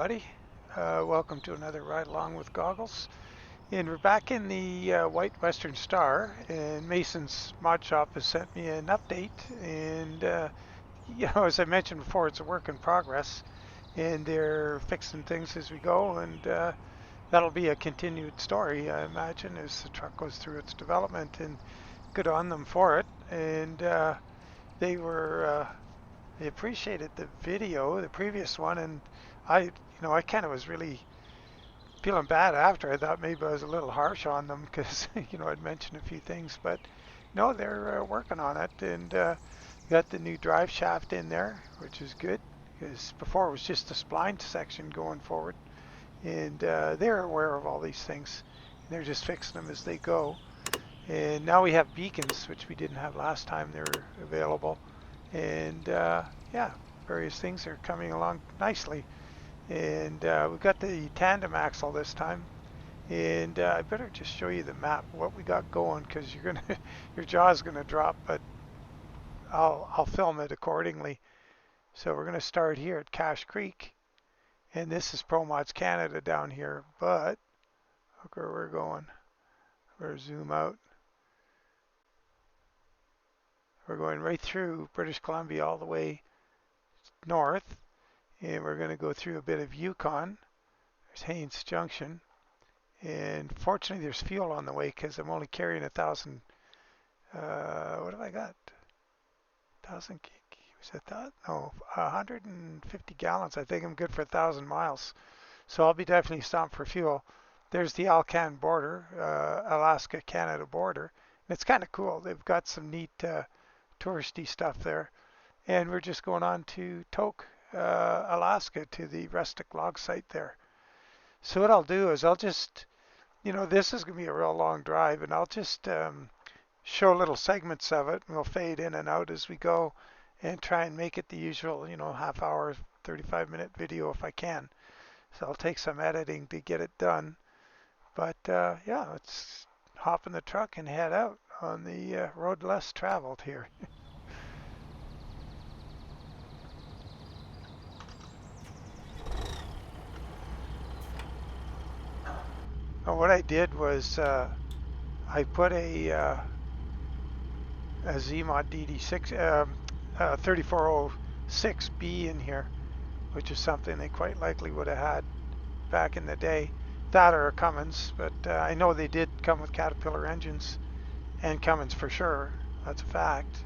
everybody. Welcome to another Ride Along with Goggles. And we're back in the White Western Star, and Mason's Mod Shop has sent me an update. And, as I mentioned before, it's a work in progress, and they're fixing things as we go. And that'll be a continued story, I imagine, as the truck goes through its development. And good on them for it. And they were. They appreciated the video, the previous one, and I kind of was really feeling bad after. I thought maybe I was a little harsh on them because, I'd mentioned a few things, but no, they're working on it, and got the new drive shaft in there, which is good because before it was just the spline section going forward, and they're aware of all these things. And they're just fixing them as they go. And now we have beacons, which we didn't have last time they were available. And yeah, various things are coming along nicely. And we've got the tandem axle this time. And I better just show you the map, what we got going, because your jaw's gonna drop, but I'll film it accordingly. So we're gonna start here at Cache Creek, and this is ProMods Canada down here. But look where we're going. We're zoom out. We're going right through British Columbia all the way north, and we're going to go through a bit of Yukon. There's Haynes Junction, and fortunately there's fuel on the way because I'm only carrying 1,000. What have I got? 1,000? Was it that? No, 150 gallons. I think I'm good for 1,000 miles. So I'll be definitely stopping for fuel. There's the Alcan border, Alaska-Canada border, and it's kind of cool. They've got some neat touristy stuff there. And we're just going on to Tok, Alaska, to the rustic log site there. So what I'll do is I'll just, this is going to be a real long drive, and I'll just show little segments of it, and we'll fade in and out as we go and try and make it the usual, half hour, 35-minute video if I can. So I'll take some editing to get it done. But yeah, let's hop in the truck and head out on the road less traveled here. What I did was I put a ZMod DD6 3406B in here, which is something they quite likely would have had back in the day. That or a Cummins, but I know they did come with Caterpillar engines and Cummins for sure. That's a fact.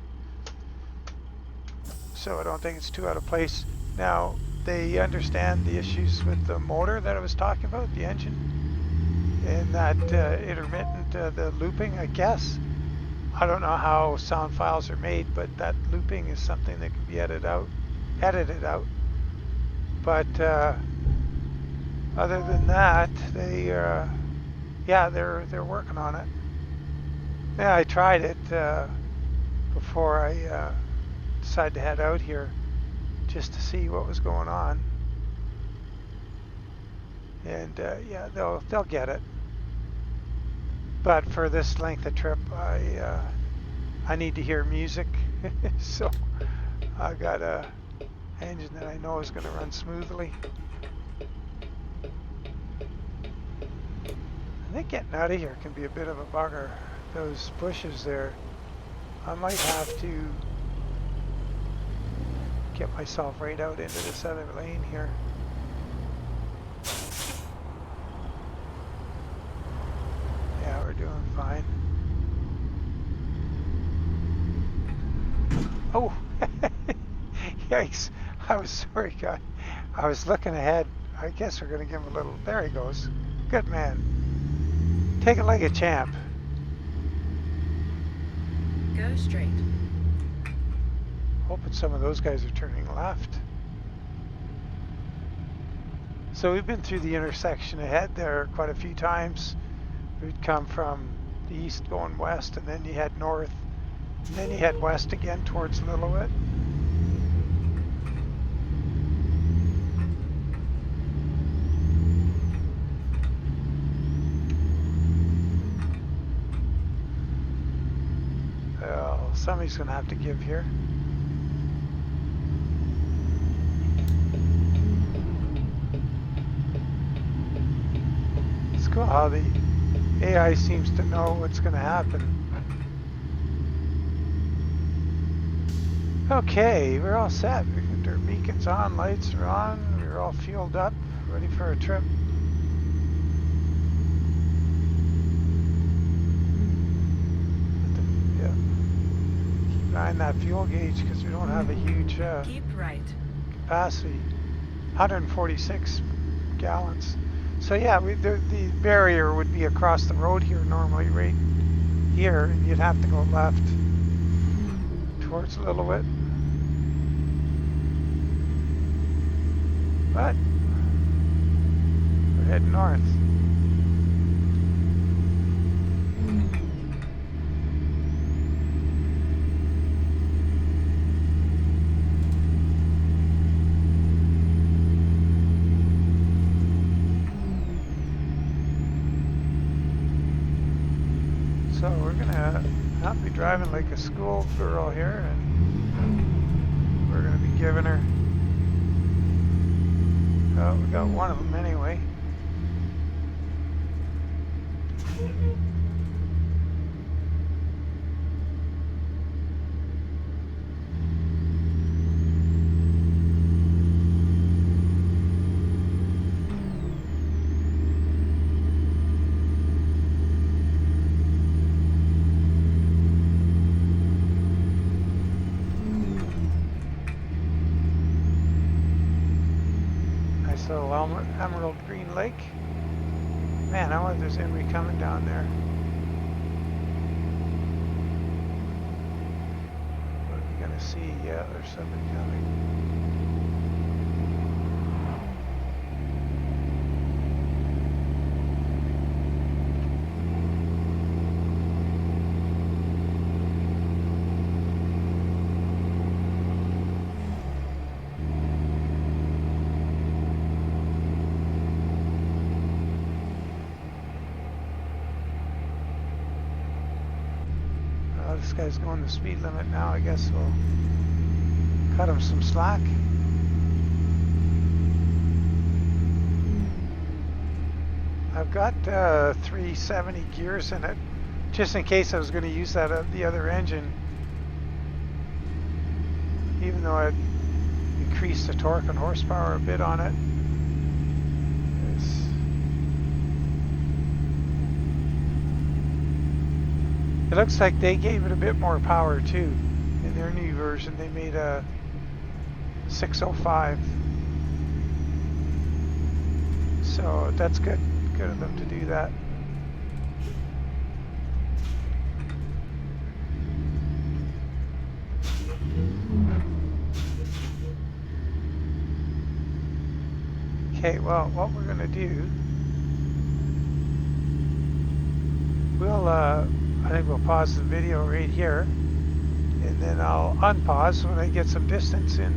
So I don't think it's too out of place. Now, they understand the issues with the motor that I was talking about, the engine, and that intermittent, the looping, I guess. I don't know how sound files are made, but that looping is something that can be edited out. But other than that, they're working on it. Yeah, I tried it before I decided to head out here just to see what was going on. And yeah, they'll get it. But for this length of trip, I need to hear music, so I got a engine that I know is going to run smoothly. I think getting out of here can be a bit of a bugger. Those bushes there, I might have to get myself right out into this other lane here. Yeah, we're doing fine. Oh, yikes. I was sorry, God. I was looking ahead. I guess we're going to give him a little. There he goes. Good man. Take it like a champ. Go straight. Hoping some of those guys are turning left. So we've been through the intersection ahead there quite a few times. We'd come from the east going west, and then you head north, and then you head west again towards Lillooet. Well, somebody's going to have to give here. cool how the AI seems to know what's going to happen. Okay, we're all set. We got our beacons on, lights are on, we're all fueled up, ready for a trip. Yeah. Keep an eye on that fuel gauge because we don't have a huge Keep right. capacity. 146 gallons. So yeah, the barrier would be across the road here normally, right here, and you'd have to go left towards Lillooet. But we're heading north. So we're gonna not be driving like a schoolgirl here, and we're gonna be giving her. Oh, we got one of them anyway. Nice little emerald green lake. Man, I wonder if there's anybody coming down there. What are we gonna see? Yeah, there's somebody coming. This guy's going the speed limit now. I guess we'll cut him some slack. I've got 370 gears in it, just in case I was going to use that the other engine. Even though I'd increased the torque and horsepower a bit on it. It looks like they gave it a bit more power too. In their new version, they made a 605. So that's good. Good of them to do that. Okay, well, what we're going to do, I think we'll pause the video right here, and then I'll unpause when I get some distance in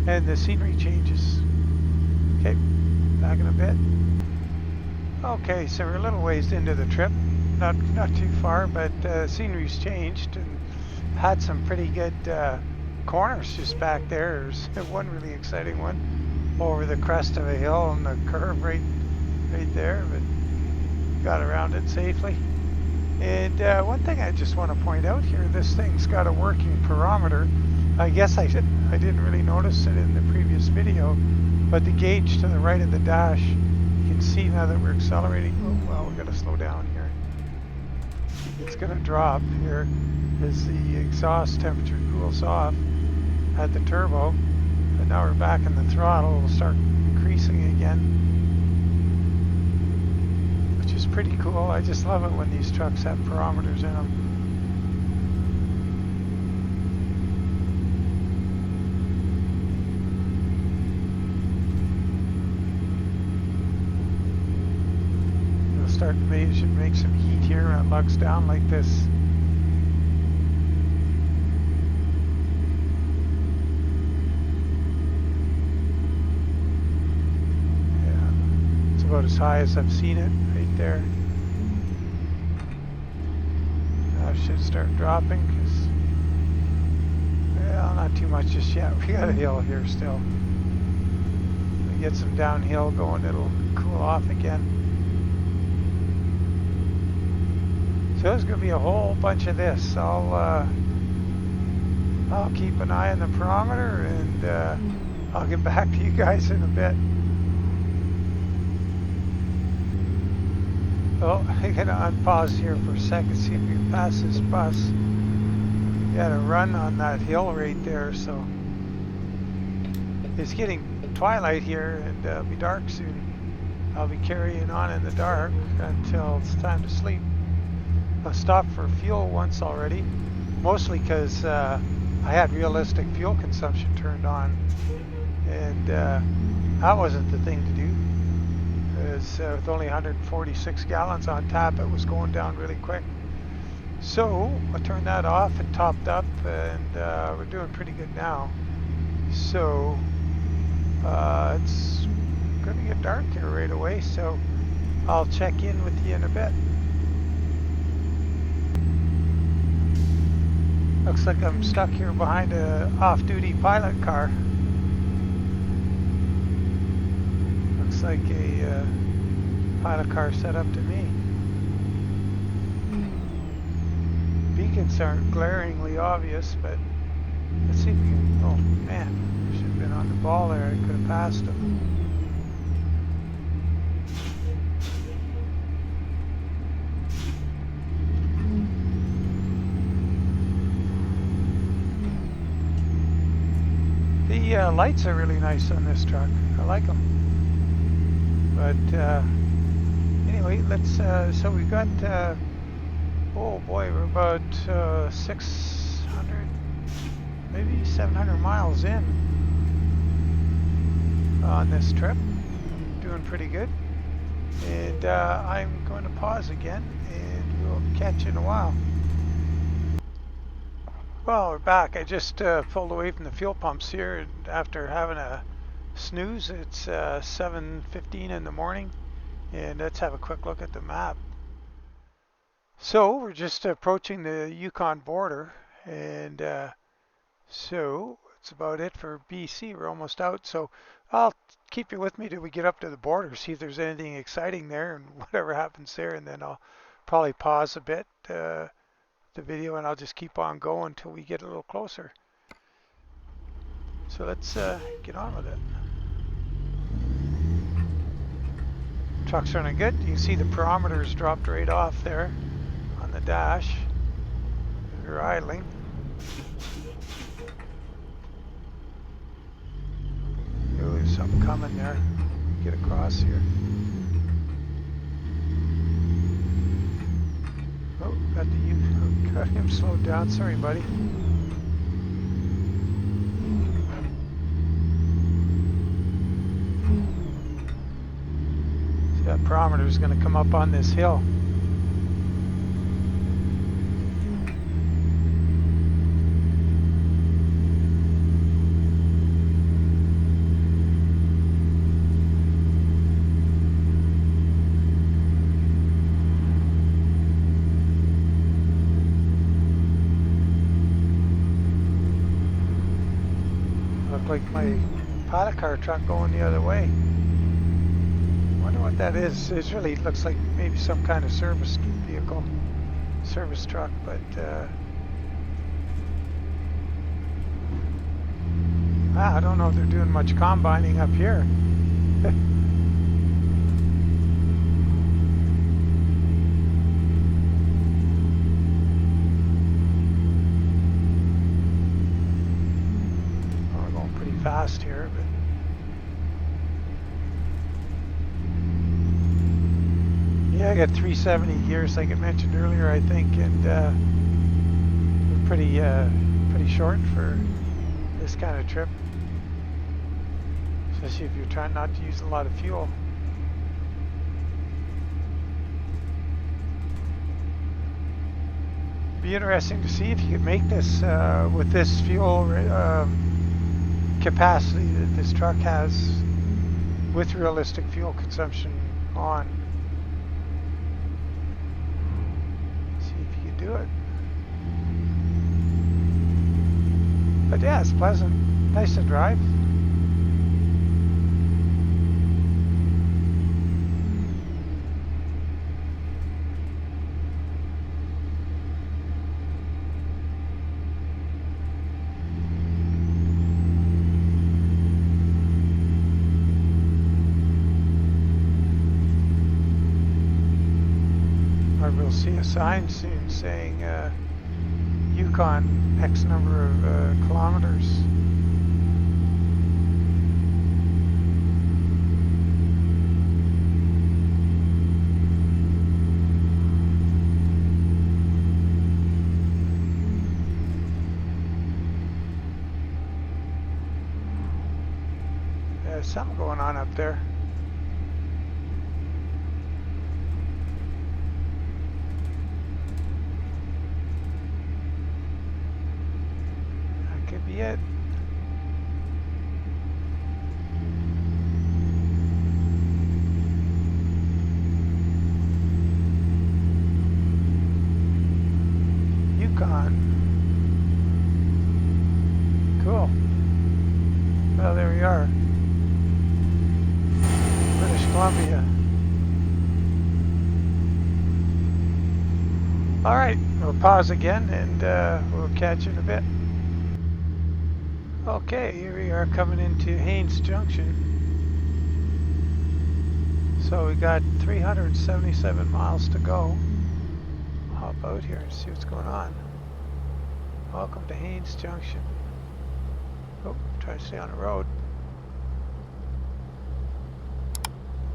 and the scenery changes. Okay, back in a bit. Okay, so we're a little ways into the trip, not too far, but scenery's changed and had some pretty good corners just back there. There's one really exciting one over the crest of a hill and the curve right there, but got around it safely. And one thing I just want to point out here, this thing's got a working pyrometer. I guess I didn't really notice it in the previous video, but the gauge to the right of the dash, you can see now that we're accelerating. Oh, well, we got to slow down here. It's going to drop here as the exhaust temperature cools off at the turbo. But now we're back in the throttle. It'll start increasing again. Is pretty cool. I just love it when these trucks have pyrometers in them. It'll start to make some heat here when it lugs down like this. Yeah, it's about as high as I've seen it. There. Now it should start dropping because, well, not too much just yet. We got a hill here still. When we get some downhill going, it'll cool off again. So there's going to be a whole bunch of this. I'll keep an eye on the perometer, and I'll get back to you guys in a bit. Oh, I'm going to unpause here for a second, see if we can pass this bus. We had a run on that hill right there, so it's getting twilight here, and it'll be dark soon. I'll be carrying on in the dark until it's time to sleep. I stopped for fuel once already, mostly because I had realistic fuel consumption turned on, and that wasn't the thing to do. Because with only 146 gallons on tap, it was going down really quick. So I turned that off and topped up, and we're doing pretty good now. So it's going to get dark here right away, so I'll check in with you in a bit. Looks like I'm stuck here behind a off-duty pilot car. Looks like a pilot car set up to me. Beacons aren't glaringly obvious, but let's see if we can... Oh man, I should have been on the ball there. I could have passed him. The lights are really nice on this truck. I like them. But anyway, let's. So we've got. Oh boy, we're about 600, maybe 700 miles in on this trip. Doing pretty good. And I'm going to pause again, and we'll catch you in a while. Well, we're back. I just pulled away from the fuel pumps here, and after having a snooze. It's 7:15 in the morning, and let's have a quick look at the map. So we're just approaching the Yukon border, and so that's about it for BC. We're almost out, so I'll keep you with me till we get up to the border, see if there's anything exciting there and whatever happens there, and then I'll probably pause a bit the video, and I'll just keep on going until we get a little closer. So let's get on with it. Truck's running good. You can see the perometers dropped right off there on the dash. We're idling. Oh, there's something coming there. Get across here. Oh, got him slowed down. Sorry, buddy. See, that perometer is going to come up on this hill. Like my pilot car truck going the other way. Wonder what that is. It really looks like maybe some kind of service vehicle, service truck, but I don't know if they're doing much combining up here. Fast here, but yeah, I got 370 gears like I mentioned earlier, I think, and we're pretty short for this kind of trip, especially if you're trying not to use a lot of fuel. Be interesting to see if you could make this with this fuel capacity that this truck has with realistic fuel consumption on. See if you can do it. But yeah, it's pleasant, nice to drive. Or we'll see a sign soon saying Yukon X number of kilometers. There's something going on up there. That could be it. Yukon. Cool. Well, there we are. British Columbia. All right, we'll pause again and we'll catch you in a bit. Okay, here we are coming into Haynes Junction. So we got 377 miles to go. I'll hop out here and see what's going on. Welcome to Haynes Junction. Oh, try to stay on the road.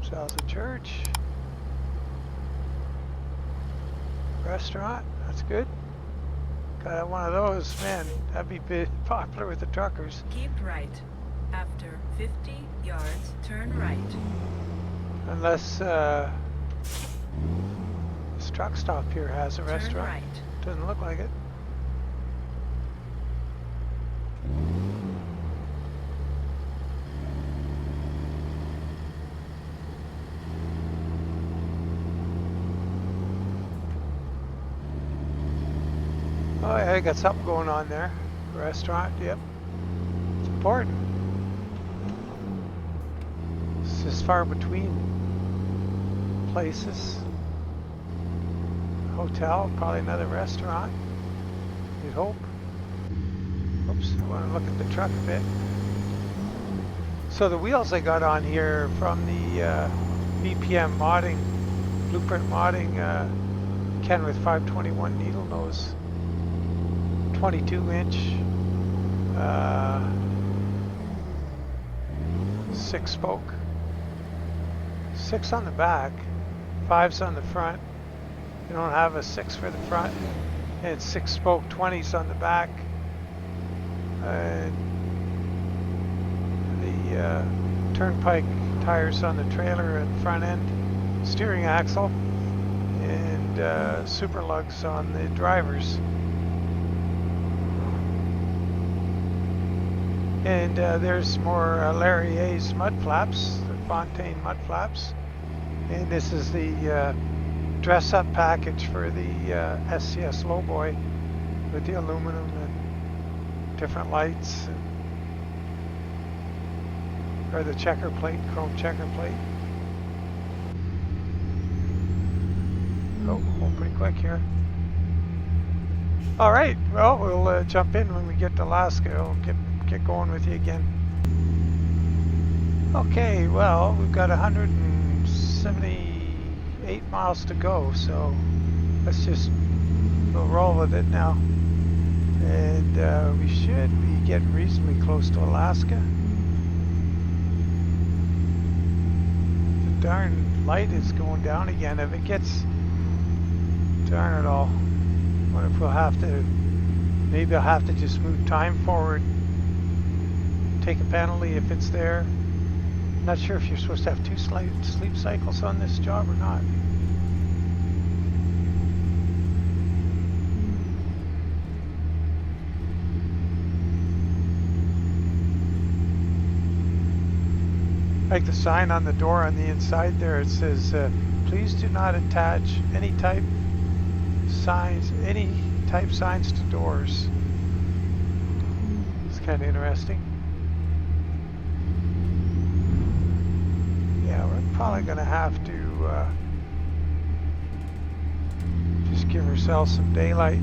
Salsa Church. Restaurant, that's good. Got one of those, man, that'd be popular with the truckers. Keep right. After 50 yards, turn right. Unless this truck stop here has a restaurant. Turn right. Doesn't look like it. Oh yeah, I got something going on there. Restaurant, yep. It's important. It's just far between places. Hotel, probably another restaurant. You'd hope. Oops, I want to look at the truck a bit. So the wheels I got on here from the BPM modding, blueprint modding, Kenworth 521 needle nose. 22-inch, 6-spoke, 6 on the back, 5's on the front. You don't have a 6 for the front, and 6-spoke 20s on the back. And the turnpike tires on the trailer at the front end, steering axle, and super lugs on the drivers. And there's more Larry A's Mudflaps, the Fontaine Mudflaps. And this is the dress-up package for the SCS Lowboy with the aluminum and different lights. Or the checker plate, chrome checker plate. Oh, going pretty quick here. All right, well, we'll jump in when we get to Alaska. We'll get going with you again. Okay, well, we've got 178 miles to go, so let's just we'll roll with it now. And we should be getting reasonably close to Alaska. The darn light is going down again. If it gets, darn it all. What if we'll have to, maybe I'll have to just move time forward. Take a penalty if it's there. I'm not sure if you're supposed to have 2 sleep cycles on this job or not. Like the sign on the door on the inside there, it says, please do not attach any type signs to doors. It's kind of interesting. Yeah, we're probably going to have to just give ourselves some daylight.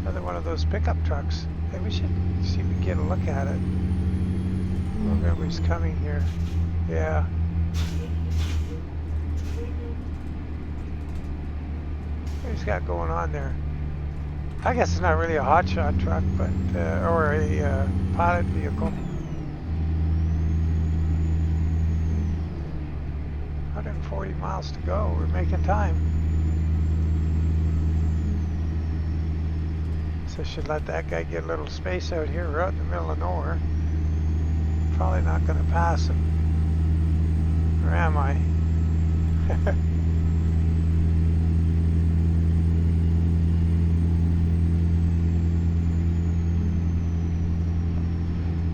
Another one of of those pickup trucks. Hey, we should see if we can get a look at it. Look, everybody's coming here. Yeah. What he's got going on there? I guess it's not really a hotshot truck, but or a pilot vehicle. 140 miles to go. We're making time. So I should let that guy get a little space out here. We're out in the middle of nowhere. Probably not going to pass him. Or am I?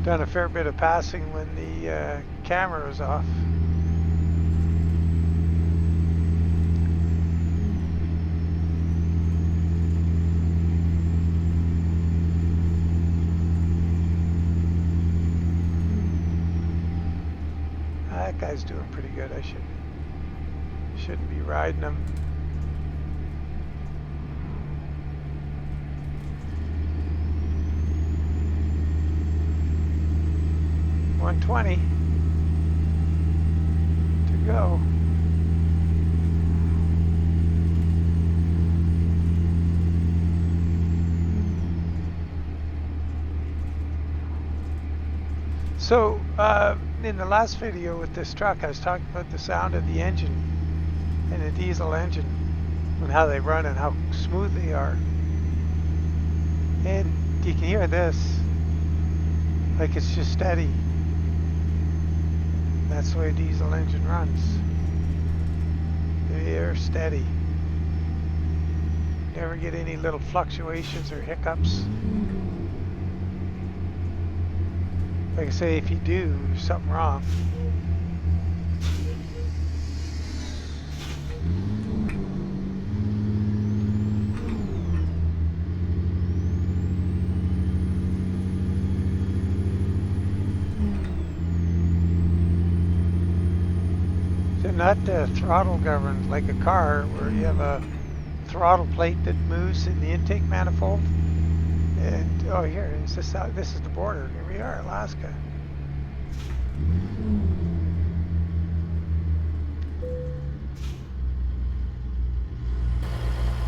Done a fair bit of passing when the camera was off. That guy's doing pretty good. I shouldn't be riding him. $120 to go. So in the last video with this truck, I was talking about the sound of the engine and the diesel engine and how they run and how smooth they are. And you can hear this, like it's just steady. That's the way a diesel engine runs. They're steady. Never get any little fluctuations or hiccups. Like I say, if you do, there's something wrong. Not throttle governed like a car where you have a throttle plate that moves in the intake manifold. And oh, here is this is the border. Here we are, Alaska.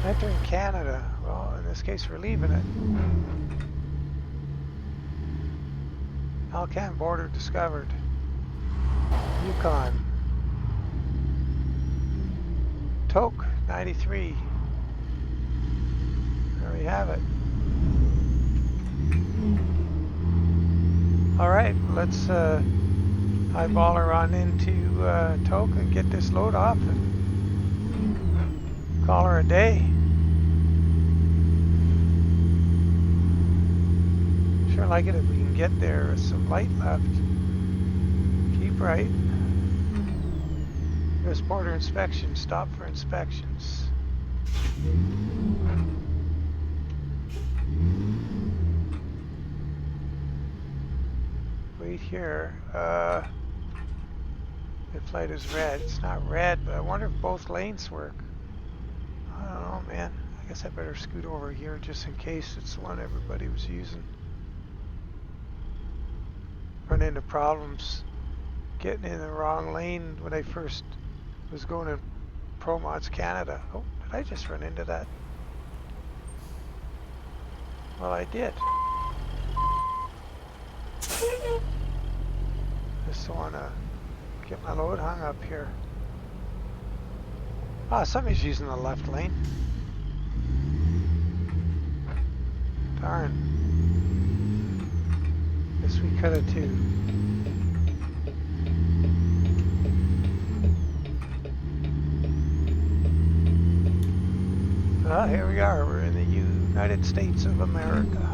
Entering Canada. Well, in this case, we're leaving it. Alcan border discovered. Yukon. Tok 93. There we have it. All right, let's eyeball her on into Tok and get this load off and call her a day. Sure like it if we can get there with some light left. Keep right. U.S. border inspection. Stop for inspections. Wait here. The flight is red. It's not red, but I wonder if both lanes work. I don't know, man. I guess I better scoot over here just in case it's the one everybody was using. Run into problems getting in the wrong lane when I first was going to ProMods Canada. Oh, did I just run into that? Well, I did. Just want to get my load hung up here. Ah, somebody's using the left lane. Darn. Guess we could have too. Ah, here we are. We're in the United States of America.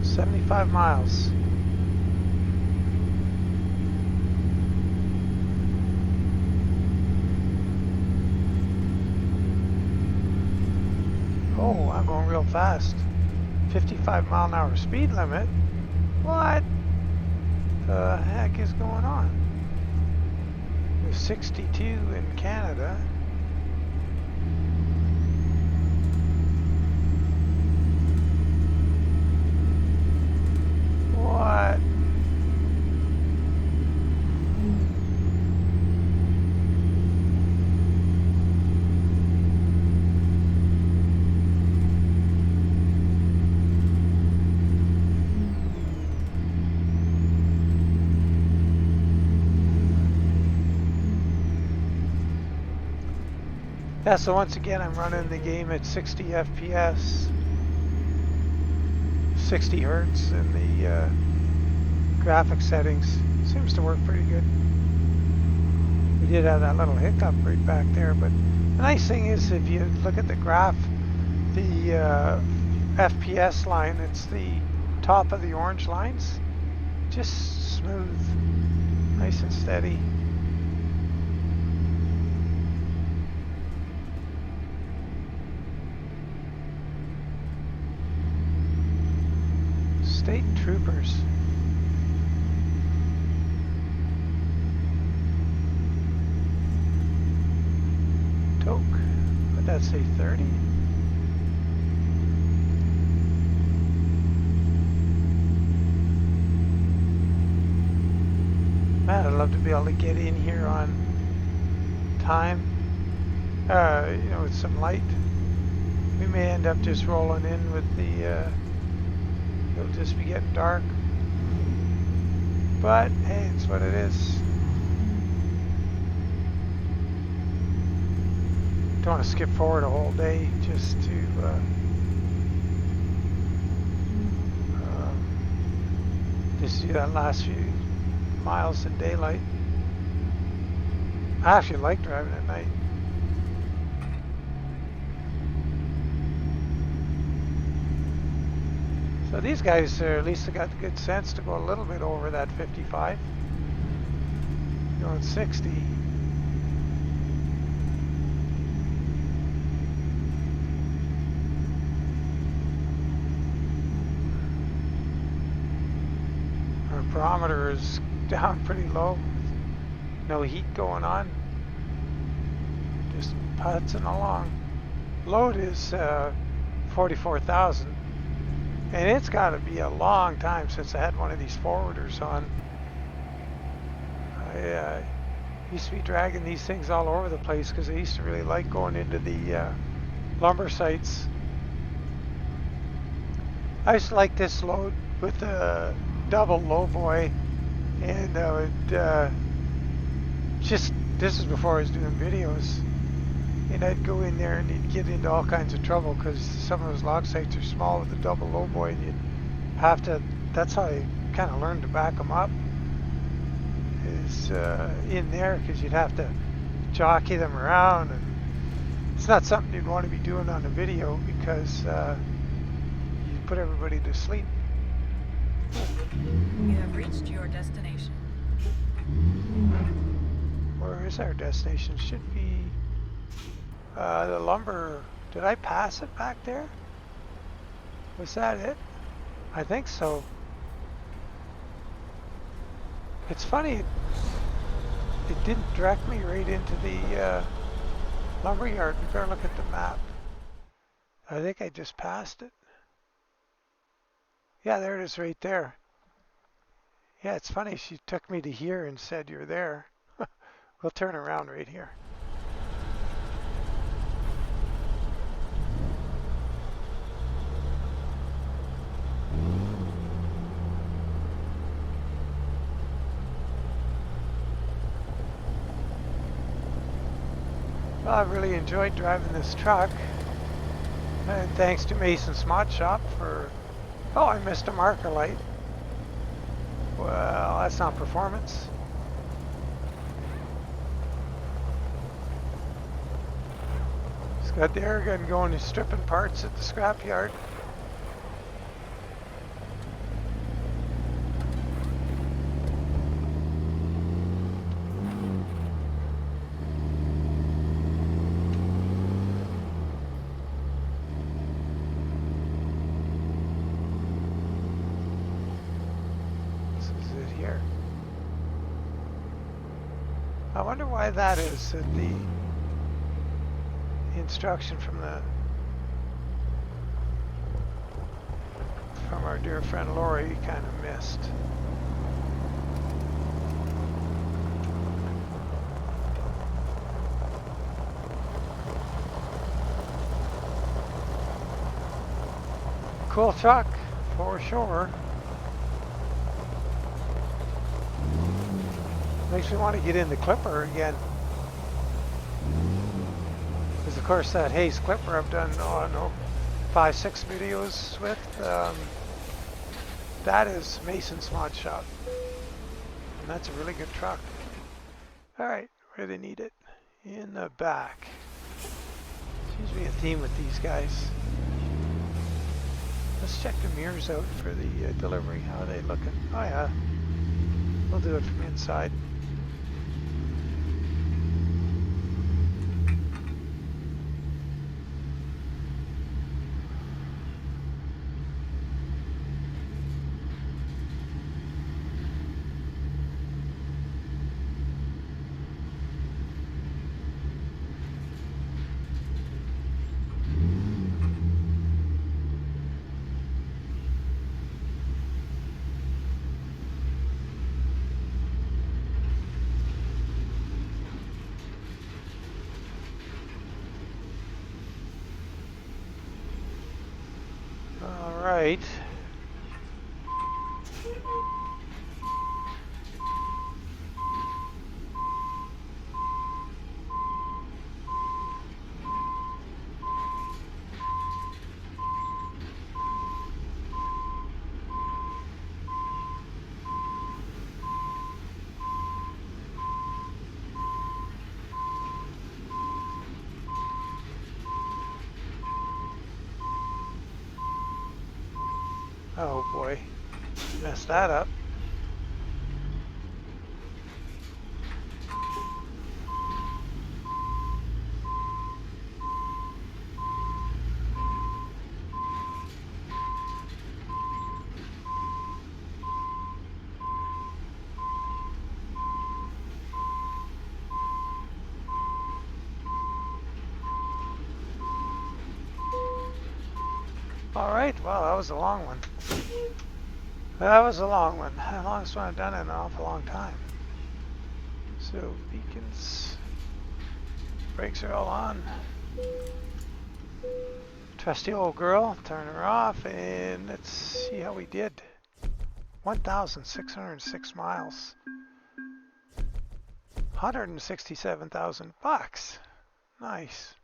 $75 miles. going real fast. 55-mile-an-hour speed limit? What the heck is going on? There's 62 in Canada. What? Yeah, so once again, I'm running the game at 60 FPS, 60 hertz in the graphic settings. Seems to work pretty good. We did have that little hiccup right back there, but the nice thing is if you look at the graph, the FPS line, it's the top of the orange lines, just smooth, nice and steady. State troopers. Tok. Would that say 30? Man, I'd love to be able to get in here on time. You know, with some light. We may end up just rolling in with the it'll just be getting dark. But hey, it's what it is. Don't want to skip forward a whole day just to just do that last few miles in daylight. I actually like driving at night. So these guys at least got the good sense to go a little bit over that 55. Going 60. Our barometer is down pretty low. No heat going on. Just putzing along. Load is 44,000. And it's got to be a long time since I had one of these forwarders on. I used to be dragging these things all over the place because I used to really like going into the lumber sites. I used to like this load with the double Lowboy, and I would just, this is before I was doing videos, and I'd go in there and you'd get into all kinds of trouble because some of those log sites are small with the double Lowboy, and you'd have to, that's how I kind of learned to back them up, is in there, because you'd have to jockey them around, and it's not something you'd want to be doing on a video because you'd put everybody to sleep. You have reached your destination. Where is our destination? Should be the lumber. Did I pass it back there? Was that it? I think so. It's funny, it didn't direct me right into the lumber yard. We better look at the map. I think I just passed it. Yeah, there it is right there. Yeah, it's funny, she took me to here and said you're there. We'll turn around right here. Well, I really enjoyed driving this truck. And thanks to Mason's Mod Shop for... Oh, I missed a marker light. Well, that's not performance. He's got the air gun going and stripping parts at the scrapyard. I wonder why that is, that the instruction from our dear friend Lori kind of missed. Cool truck, for sure. Makes me want to get in the Clipper again. Because of course that Haynes Clipper I've done, oh, I don't know, 5-6 videos with. That is Mason's mod shop. And that's a really good truck. Alright, where do they need it? In the back. Seems to be a theme with these guys. Let's check the mirrors out for the delivery. How are they looking? Oh yeah. We'll do it from inside. Right. Oh boy, messed that up. All right, well, that was a long one. That was a long one. The longest one I've done in an awful long time. So, beacons. Brakes are all on. Trusty old girl, turn her off, and let's see how we did. 1,606 miles. 167,000 bucks. Nice.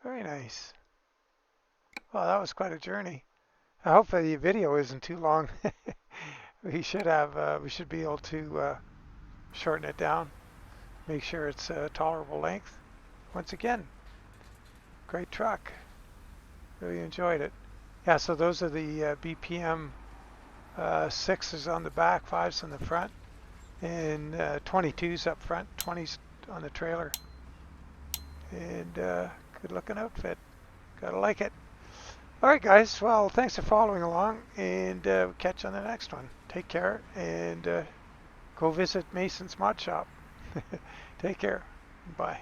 Very nice. Well, that was quite a journey. I hope the video isn't too long. We should be able to shorten it down. Make sure it's a tolerable length. Once again, great truck. Really enjoyed it. Yeah, so those are the BPM 6s on the back, 5s on the front, and 22s up front, 20s on the trailer. And good looking outfit. Gotta like it. Alright guys, well thanks for following along, and we'll catch you on the next one. Take care, and go visit Mason's mod shop. Take care. Bye.